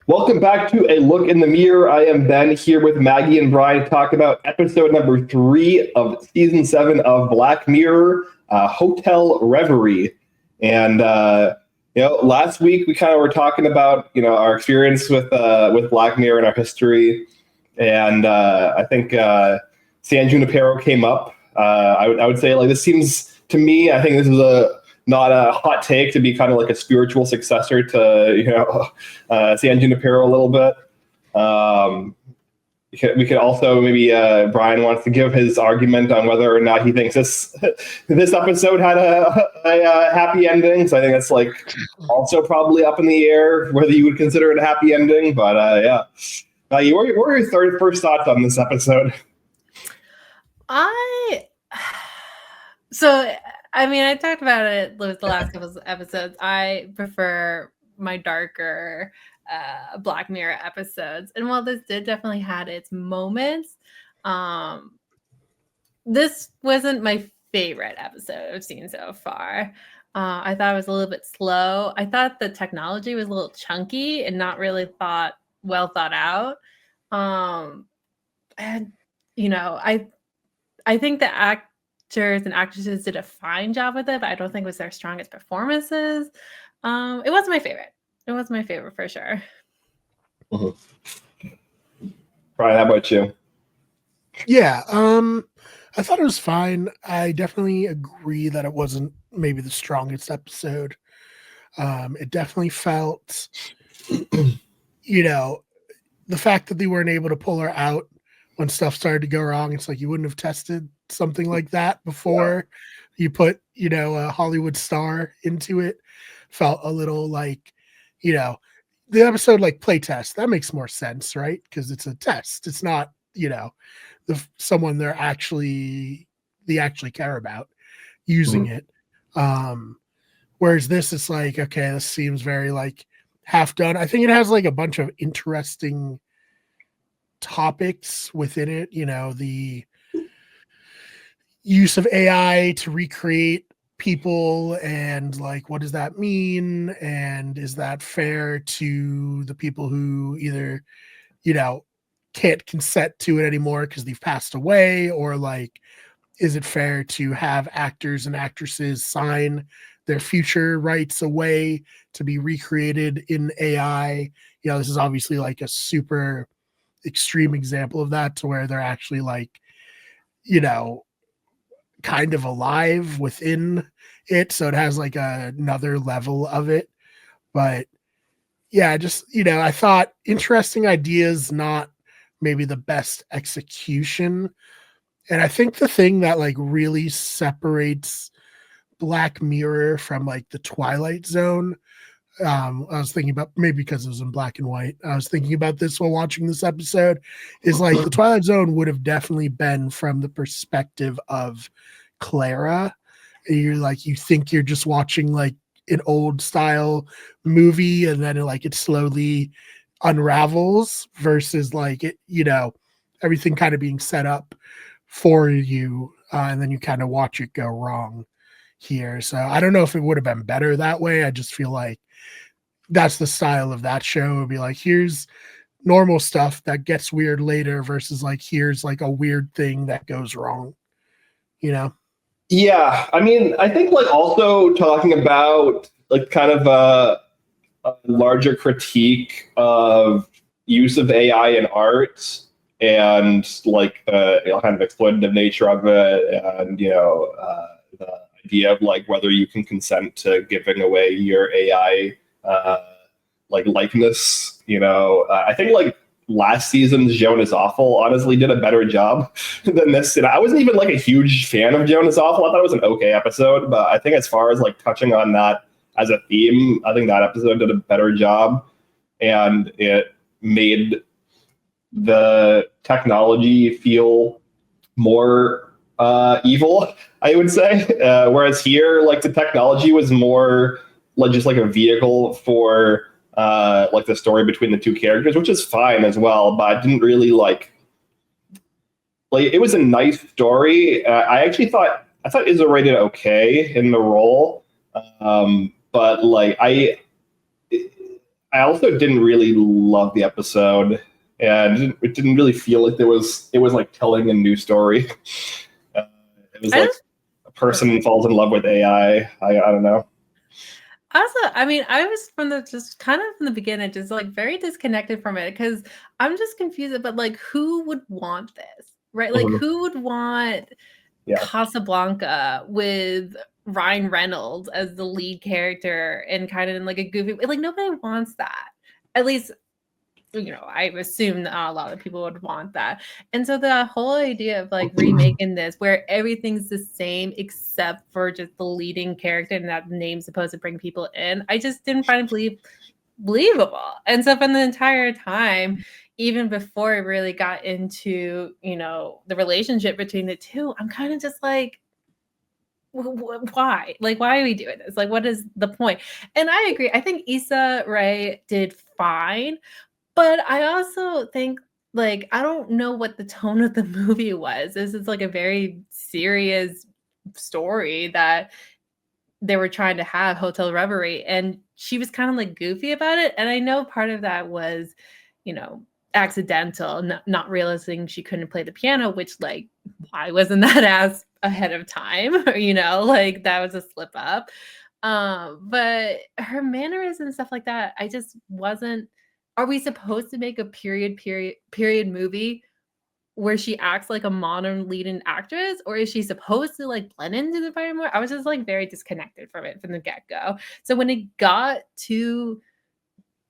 Welcome back to A Look in the Mirror. I am Ben here with Maggie and Brian to talk about episode number 3 of season 7 of Black Mirror, Hotel Reverie. And last week we kind of were talking about our experience with Black Mirror and our history, and I think San Junipero came up. I would say this seems to me. I think this is not a hot take to be kind of like a spiritual successor to San Junipero a little bit. We could also maybe Brian wants to give his argument on whether or not he thinks this episode had a happy ending. So I think that's also probably up in the air whether you would consider it a happy ending. But yeah, what are your first thoughts on this episode? I talked about it with the last couple of episodes. I prefer my darker Black Mirror episodes. And while this did definitely had its moments, this wasn't my favorite episode I've seen so far. I thought it was a little bit slow. I thought the technology was a little chunky and not really well thought out. I think the actors and actresses did a fine job with it, but I don't think it was their strongest performances. It wasn't my favorite. It was my favorite for sure. Mm-hmm. Brian, how about you? Yeah, I thought it was fine. I definitely agree that it wasn't maybe the strongest episode. It definitely felt, the fact that they weren't able to pull her out when stuff started to go wrong. It's like you wouldn't have tested something like that before you put, a Hollywood star into it. Felt a little like, the episode like playtest. That makes more sense, right? Because it's a test. It's not, someone they actually care about using it. Whereas this is like, okay, this seems very like half done. I think it has like a bunch of interesting topics within it, the use of AI to recreate people and like what does that mean, and is that fair to the people who either can't consent to it anymore because they've passed away, or like is it fair to have actors and actresses sign their future rights away to be recreated in AI? This is obviously like a super extreme example of that, to where they're actually like kind of alive within it, so it has like another level of it. But yeah, just I thought interesting ideas, not maybe the best execution. And I think the thing that like really separates Black Mirror from like the Twilight Zone, I was thinking about, maybe because it was in black and white, I was thinking about this while watching this episode, is like the Twilight Zone would have definitely been from the perspective of Clara. You're like, you think you're just watching like an old style movie, and then it slowly unravels, versus like it, everything kind of being set up for you, and then you kind of watch it go wrong here. So I don't know if it would have been better that way. I just feel like that's the style of that show. It would be like, here's normal stuff that gets weird later, versus like, here's like a weird thing that goes wrong, Yeah, I think like also talking about like kind of a larger critique of use of AI in art, and like the kind of exploitative nature of it, and the idea of like whether you can consent to giving away your AI like likeness. I think like last season's Jonas Awful honestly did a better job than this. And I wasn't even like a huge fan of Jonas Awful. I thought it was an okay episode, but I think as far as like touching on that as a theme, I think that episode did a better job, and it made the technology feel more evil, I would say. Whereas here, like the technology was more like just like a vehicle for like the story between the two characters, which is fine as well, but I didn't really like it was a nice story. I thought Izzo rated okay in the role, but like I also didn't really love the episode, and it didn't really feel like it was like telling a new story. It was like a person falls in love with AI. I don't know. Also, I mean, I was from the beginning, just like very disconnected from it because I'm just confused about like who would want this, right? Like who would want Casablanca with Ryan Reynolds as the lead character and kind of in like a goofy way? Like nobody wants that. At least, I assume that a lot of people would want that. And so the whole idea of like remaking this where everything's the same except for just the leading character and that name's supposed to bring people in, I just didn't find it believable. And so from the entire time, even before it really got into, the relationship between the two, I'm kind of just like, why? Like, why are we doing this? Like, what is the point? And I agree. I think Issa Rae did fine. But I also think, like, I don't know what the tone of the movie was. This is like a very serious story that they were trying to have, Hotel Reverie, and she was kind of like goofy about it. And I know part of that was, accidental, not realizing she couldn't play the piano, which like, why wasn't that asked ahead of time? Like that was a slip up. But her mannerisms and stuff like that, I just wasn't. Are we supposed to make a period movie where she acts like a modern leading actress, or is she supposed to like blend into the environment? I was just like very disconnected from it from the get-go. So when it got to,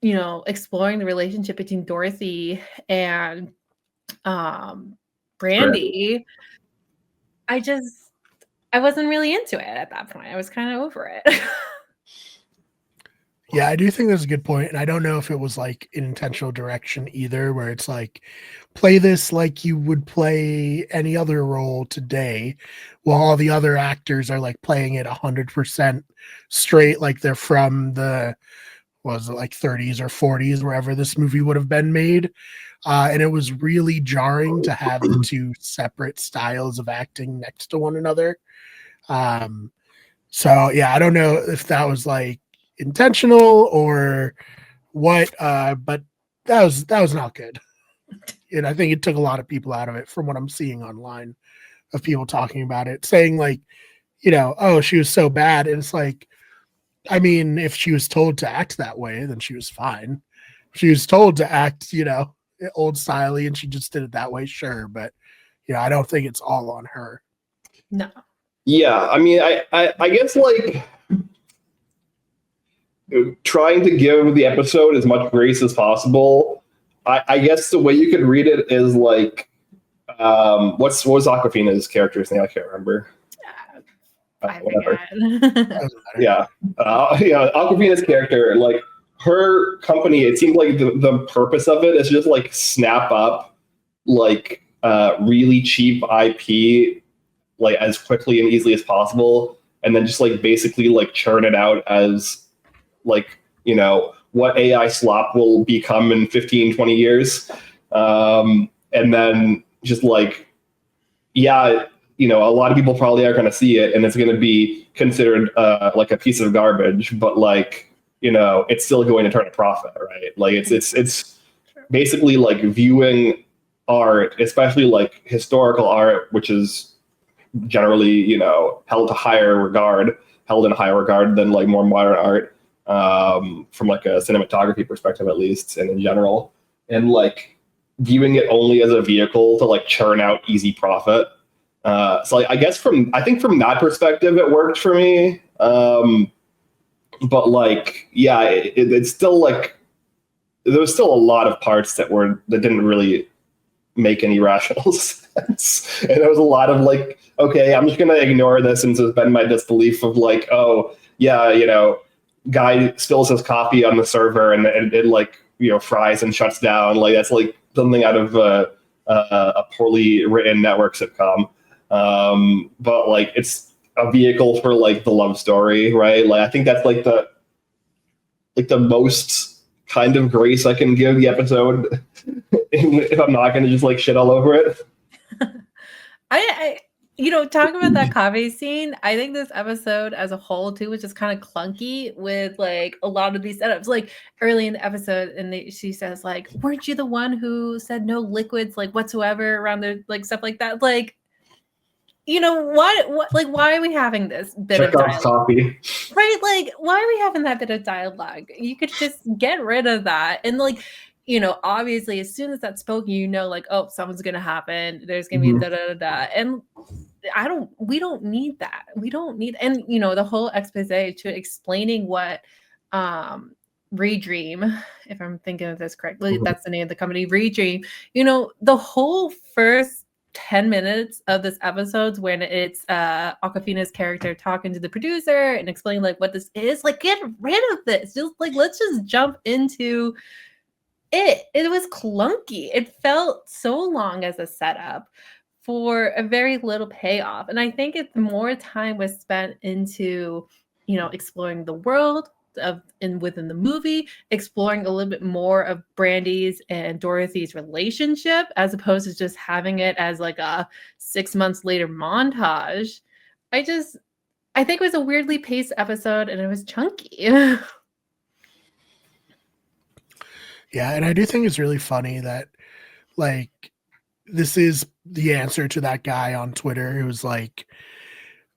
exploring the relationship between Dorothy and Brandy, I wasn't really into it at that point. I was kind of over it. Yeah, I do think that's a good point. And I don't know if it was like an intentional direction either, where it's like, play this like you would play any other role today, while all the other actors are like playing it 100% straight, like they're from the, was it like 30s or 40s, wherever this movie would have been made. And it was really jarring to have the two separate styles of acting next to one another. So yeah, I don't know if that was like intentional or what, but that was not good. And I think it took a lot of people out of it from what I'm seeing online of people talking about it, saying like, oh, she was so bad. And it's like, I mean, if she was told to act that way, then she was fine. If she was told to act, old styley and she just did it that way, sure. But, I don't think it's all on her. No. Yeah, I mean, I guess like trying to give the episode as much grace as possible. I guess the way you could read it is like, what was Awkwafina's character's name? I can't remember. Whatever. Yeah, Awkwafina's character, like her company, it seemed like the purpose of it is just like snap up like really cheap IP like as quickly and easily as possible, and then just like basically like churn it out as like, what AI slop will become in 15, 20 years. And then just like, yeah, a lot of people probably are going to see it and it's going to be considered like a piece of garbage, but like, it's still going to turn a profit, right? Like it's basically like viewing art, especially like historical art, which is generally, held in higher regard than like more modern art, from like a cinematography perspective, at least, and in general, and like viewing it only as a vehicle to like churn out easy profit. So like, I guess from that perspective, it worked for me. But like, yeah, it's still like, there was still a lot of parts that didn't really make any rational sense. And there was a lot of like, okay, I'm just going to ignore this and suspend my disbelief of like, oh yeah, guy spills his coffee on the server and it like, fries and shuts down. Like that's like something out of a poorly written network sitcom. But like, it's a vehicle for like the love story, right? Like, I think that's like the most kind of grace I can give the episode if I'm not going to just like shit all over it. talk about that coffee scene. I think this episode as a whole too was just kind of clunky with like a lot of these setups. Like early in the episode, and she says like, "Weren't you the one who said no liquids like whatsoever around the like stuff like that?" Like, what like why are we having this bit of Chekhov's dialogue? coffee. Right? Like, why are we having that bit of dialogue? You could just get rid of that. And like, obviously as soon as that's spoken, like, oh, something's gonna happen. There's gonna be da da da da. And we don't need that. We don't need, and the whole expose to explaining what Redream, if I'm thinking of this correctly, that's the name of the company, Redream. The whole first 10 minutes of this episode when it's Awkwafina's character talking to the producer and explaining like what this is, like, get rid of this. Just like, let's just jump into it. It was clunky. It felt so long as a setup for a very little payoff. And I think it's more time was spent into, exploring the world within the movie, exploring a little bit more of Brandy's and Dorothy's relationship, as opposed to just having it as like a 6 months later montage. I think it was a weirdly paced episode and it was chunky. Yeah, and I do think it's really funny that like this is the answer to that guy on Twitter who's like,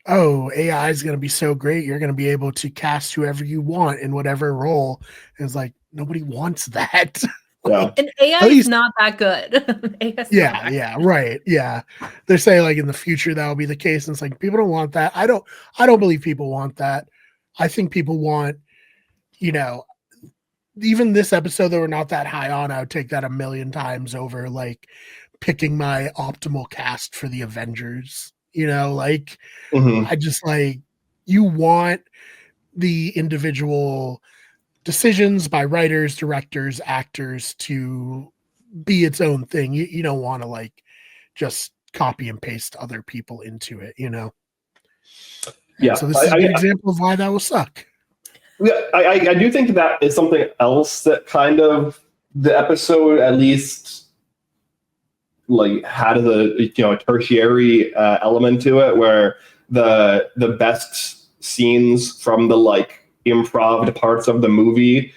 oh, AI is going to be so great. You're going to be able to cast whoever you want in whatever role. And it's like, nobody wants that. Yeah. And AI is not that good. Yeah, right. Yeah. They're saying like in the future that will be the case. And it's like, people don't want that. I don't believe people want that. I think people want, even this episode that we're not that high on, I would take that 1,000,000 times over like picking my optimal cast for the Avengers. I just like, you want the individual decisions by writers, directors, actors to be its own thing. You don't want to like just copy and paste other people into it, Yeah. And so this is a good example of why that will suck. Yeah, I do think that is something else that kind of the episode at least like had a tertiary element to it, where the best scenes from the like improv parts of the movie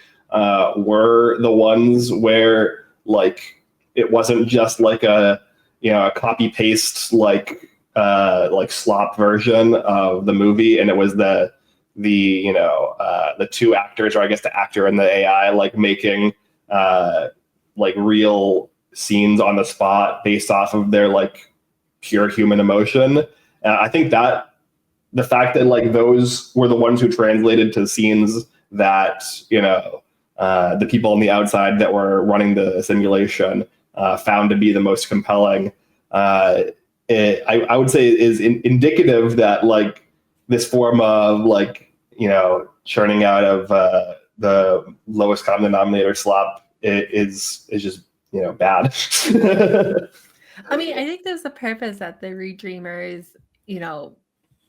were the ones where like it wasn't just like a copy paste like slop version of the movie, and it was the two actors, or I guess the actor and the AI, like making like real scenes on the spot based off of their like pure human emotion. I think that the fact that like those were the ones who translated to scenes that the people on the outside that were running the simulation found to be the most compelling, I would say is indicative that like this form of like churning out of the lowest common denominator slop is just bad. I mean, I think there's a purpose that the Redreamers,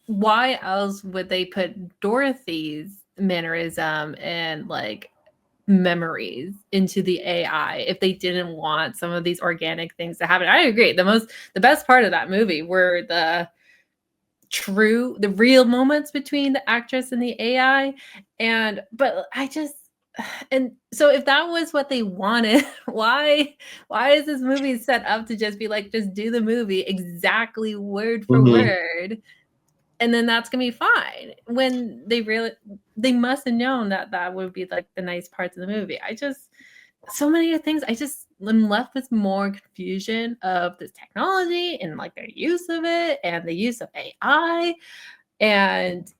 why else would they put Dorothy's mannerism and like memories into the AI if they didn't want some of these organic things to happen? I agree. The best part of that movie were the real moments between the actress and the AI. And so if that was what they wanted, why is this movie set up to just be like, just do the movie exactly word for word, and then that's gonna be fine? When they must have known that would be like the nice parts of the movie. So many things, I'm left with more confusion of this technology and like their use of it and the use of AI. And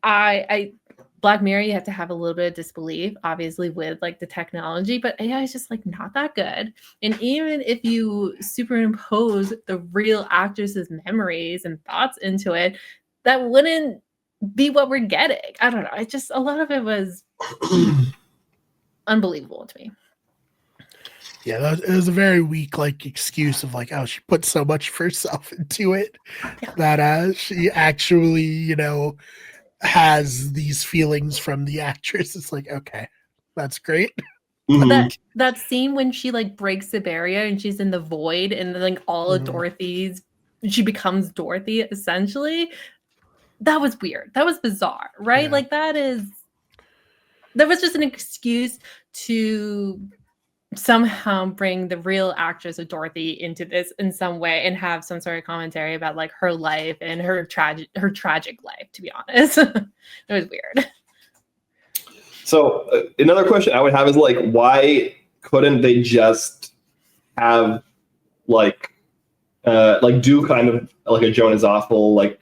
I Black Mirror, you have to have a little bit of disbelief, obviously, with like the technology, but AI is just like not that good. And even if you superimpose the real actresses' memories and thoughts into it, that wouldn't be what we're getting. I don't know. A lot of it was unbelievable to me. Yeah, it was a very weak like excuse of like, oh, she put so much of herself into it that she actually, has these feelings from the actress. It's like, okay, that's great. That scene when she like breaks the barrier and she's in the void and like all of Dorothy's she becomes Dorothy essentially. That was weird. That was bizarre, right? Yeah. Like that was just an excuse to somehow bring the real actress of Dorothy into this in some way and have some sort of commentary about like her life and her tragic life, to be honest. It was weird. So another question I would have is like, why couldn't they just have like do kind of like a Joan is Awful like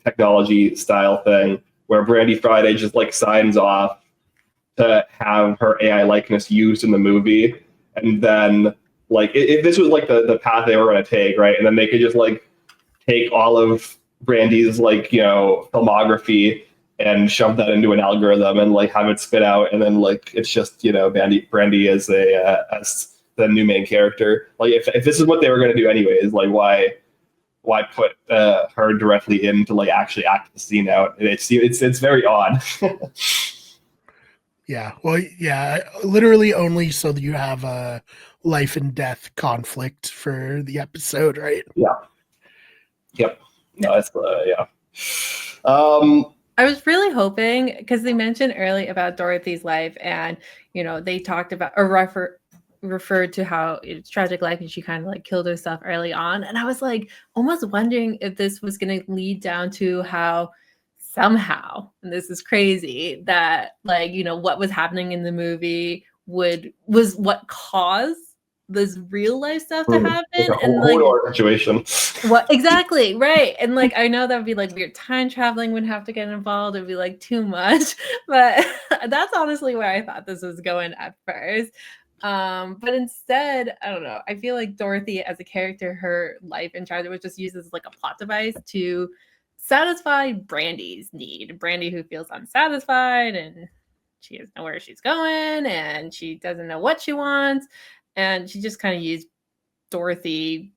technology style thing where Brandy Friday just like signs off to have her AI likeness used in the movie, and then like if this was like the path they were going to take, right, and then they could just like take all of Brandy's like filmography and shove that into an algorithm and like have it spit out, and then like it's just Brandy as as the new main character. Like if this is what they were going to do anyways, like why put her directly in to like actually act the scene out? It's very odd. Yeah. Well, yeah, literally only so that you have a life and death conflict for the episode, right? Yeah. Yep. No, that's yeah. I was really hoping, because they mentioned early about Dorothy's life, and they talked about or referred to how it's tragic life and she kind of like killed herself early on, and I was like almost wondering if this was going to lead down to how somehow, and this is crazy, that like what was happening in the movie was what caused this real life stuff to happen, like and like situation. What exactly, right? And like I know that would be like weird, time traveling would have to get involved, it'd be like too much, but that's honestly where I thought this was going at first. But instead, I don't know, I feel like Dorothy as a character, her life in charge was just used as like a plot device to satisfy Brandy's need. Brandy, who feels unsatisfied and she doesn't know where she's going and she doesn't know what she wants, and she just kind of used Dorothy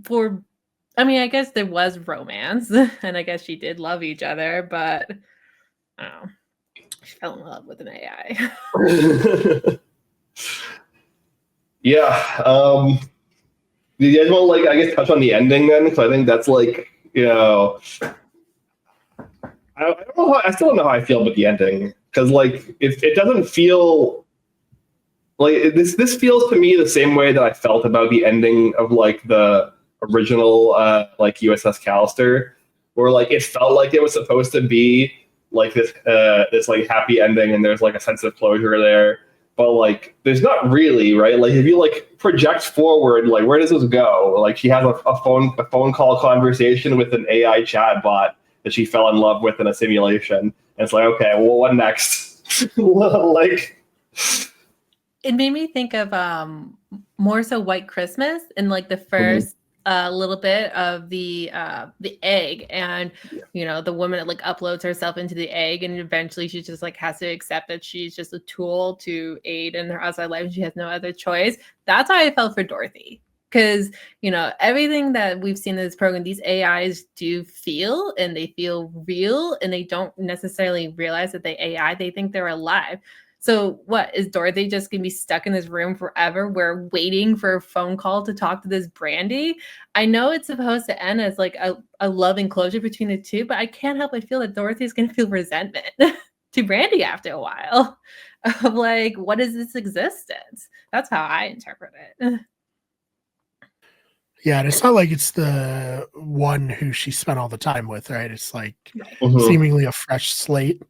for, I mean, I guess there was romance and I guess she did love each other, but I don't know, she fell in love with an AI. Yeah. Do you guys want to like I guess touch on the ending then? Because I think that's like I don't know. I still don't know how I feel about the ending, because like it doesn't feel like this feels to me the same way that I felt about the ending of like the original like USS Callister, where like it felt like it was supposed to be like this like happy ending and there's like a sense of closure there, but like there's not really, right? Like if you like project forward, like where does this go? Like she has a phone call conversation with an AI chatbot that she fell in love with in a simulation, and it's like, okay, well, what next? Like It made me think of more so White Christmas and like the first little bit of the egg, and the woman that like uploads herself into the egg, and eventually she just like has to accept that she's just a tool to aid in her outside life and she has no other choice. That's how I felt for Dorothy, because everything that we've seen in this program, these AIs do feel, and they feel real, and they don't necessarily realize that they AI, they think they're alive. So what, is Dorothy just gonna be stuck in this room forever? We're waiting for a phone call to talk to this Brandy. I know it's supposed to end as like a loving closure between the two, but I can't help but feel that Dorothy's gonna feel resentment to Brandy after a while of like, what is this existence? That's how I interpret it. Yeah, and it's not like it's the one who she spent all the time with, right? It's like Mhm. seemingly a fresh slate.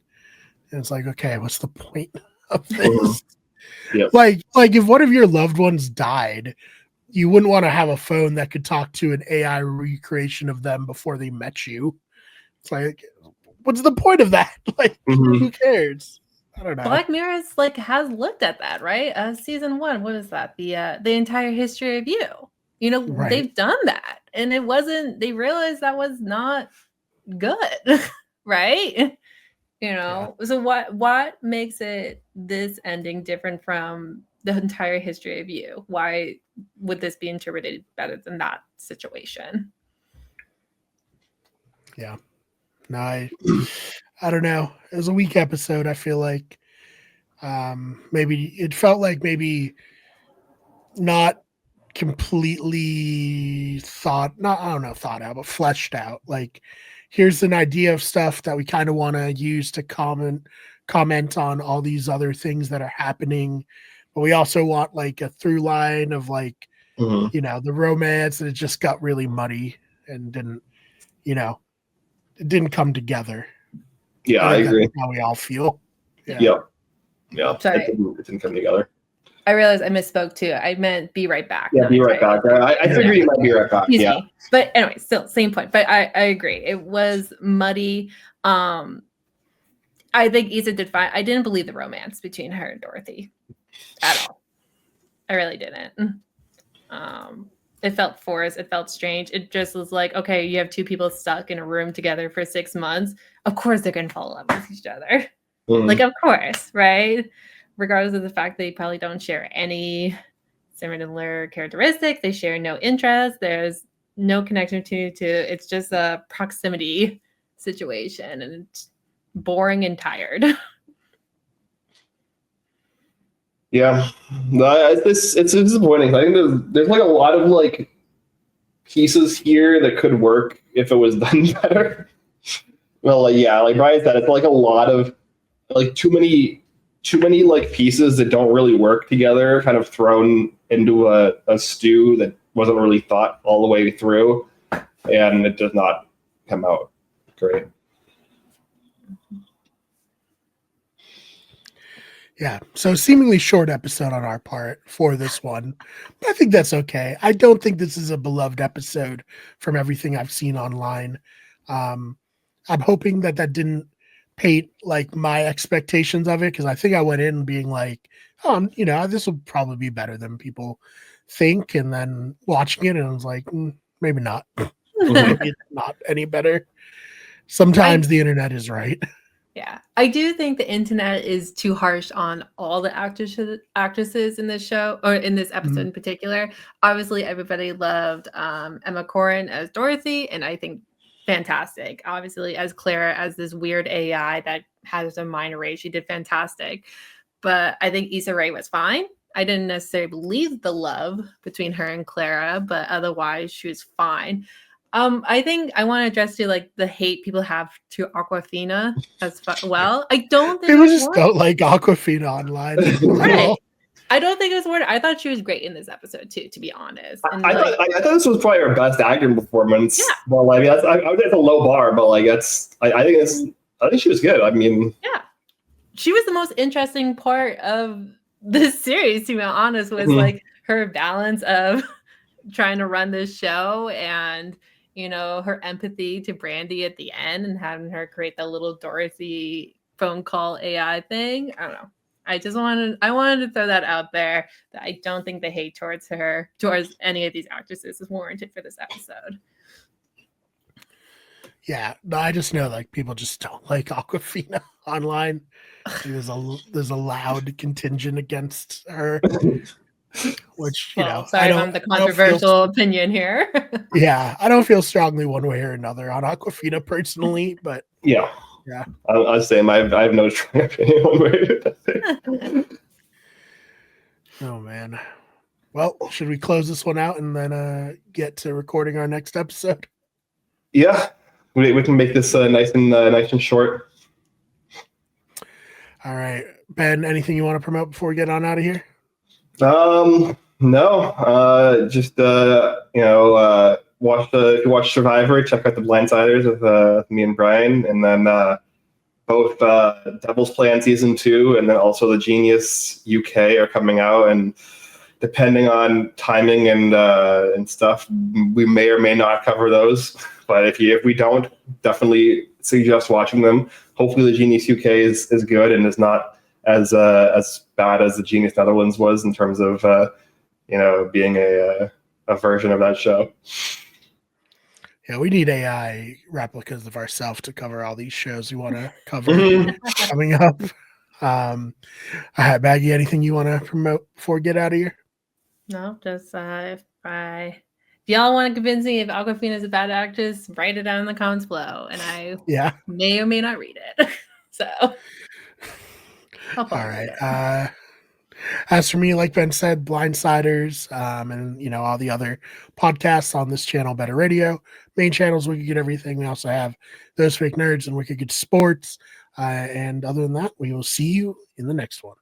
And it's like, okay, what's the point of this? Yep. Like if one of your loved ones died, you wouldn't want to have a phone that could talk to an AI recreation of them before they met you. It's like, what's the point of that? Like, who cares? I don't know. Black Mirror has looked at that, right? Season 1, what is that? The entire history of you. Right. They've done that, and it wasn't. They realized that was not good, right? So what makes it this ending different from the entire history of you? Why would this be interpreted better than that situation? Yeah. No, I don't know. It was a weak episode. I feel like maybe it felt like maybe not completely thought out, but fleshed out. Like, here's an idea of stuff that we kind of want to use to comment on all these other things that are happening, but we also want like a through line of like, the romance, and it just got really muddy and didn't, it didn't come together. Yeah, I agree. That's how we all feel. Yeah. Sorry. It didn't come together. I realized I misspoke too. I meant Be Right Back. Yeah, Be Right Back. I figured you might Be Right Back. Excuse me. But anyway, still same point. But I agree. It was muddy. I think Issa did fine. I didn't believe the romance between her and Dorothy at all. I really didn't. It felt forced. It felt strange. It just was like, okay, you have two people stuck in a room together for 6 months. Of course they're going to fall in love with each other. Like, of course, right? Regardless of the fact they probably don't share any similar characteristics. They share no interest. There's no connection to it's just a proximity situation, and it's boring and tired. Yeah, it's disappointing. I think there's like a lot of like pieces here that could work if it was done better. Well, like Brian said, it's like a lot of like too many like pieces that don't really work together, kind of thrown into a stew that wasn't really thought all the way through, and it does not come out great. Yeah, so seemingly short episode on our part for this one, but I think that's okay. I don't think this is a beloved episode from everything I've seen online. I'm hoping that didn't paint like my expectations of it, because I think I went in being like, this will probably be better than people think, and then watching it and I was like, maybe not. Maybe it's not any better. Sometimes the internet is right. Yeah, I do think the internet is too harsh on all the actresses in this show, or in this episode in particular. Obviously, everybody loved Emma Corrin as Dorothy, and I think fantastic. Obviously, as Clara, as this weird AI that has a mind erase, she did fantastic. But I think Issa Rae was fine. I didn't necessarily believe the love between her and Clara, but otherwise she was fine. I think I want to address to like the hate people have to Awkwafina as well. I don't think people just don't like Awkwafina online. Right. I don't think it was worth it. I thought she was great in this episode too, to be honest. And I thought this was probably her best acting performance. Yeah. Well, I would say it's a low bar, but like I think she was good. I mean, yeah, she was the most interesting part of this series, to be honest, was like her balance of trying to run this show and her empathy to Brandy at the end and having her create the little Dorothy phone call AI thing. I don't know. I wanted to throw that out there, that I don't think the hate towards any of these actresses is warranted for this episode. Yeah, no, I just know like people just don't like Awkwafina online. There's a loud contingent against her, which sorry, I'm the controversial opinion here. Yeah, I don't feel strongly one way or another on Awkwafina personally, but yeah. I was saying I have no strong opinion one way. Oh man. Well, should we close this one out and then get to recording our next episode? Yeah, we can make this nice and short. All right, Ben. Anything you want to promote before we get on out of here? No. Just if you watch Survivor, check out The Blindsiders with me and Brian, and then both Devil's Plan season 2 and then also The Genius UK are coming out, and depending on timing and stuff, we may or may not cover those. But if we don't, definitely suggest watching them. Hopefully, The Genius UK is good and is not as bad as The Genius Netherlands was in terms of being a version of that show. Yeah, we need AI replicas of ourselves to cover all these shows we want to cover coming up. Maggie, anything you want to promote before we get out of here? No, just if y'all want to convince me if Awkwafina is a bad actress, write it down in the comments below, and I may or may not read it. So, all right. As for me, like Ben said, Blindsiders, and all the other podcasts on this channel, Better Radio, main channels, Wicked Good Everything. We also have Those Fake Nerds and Wicked Good Sports. And other than that, we will see you in the next one.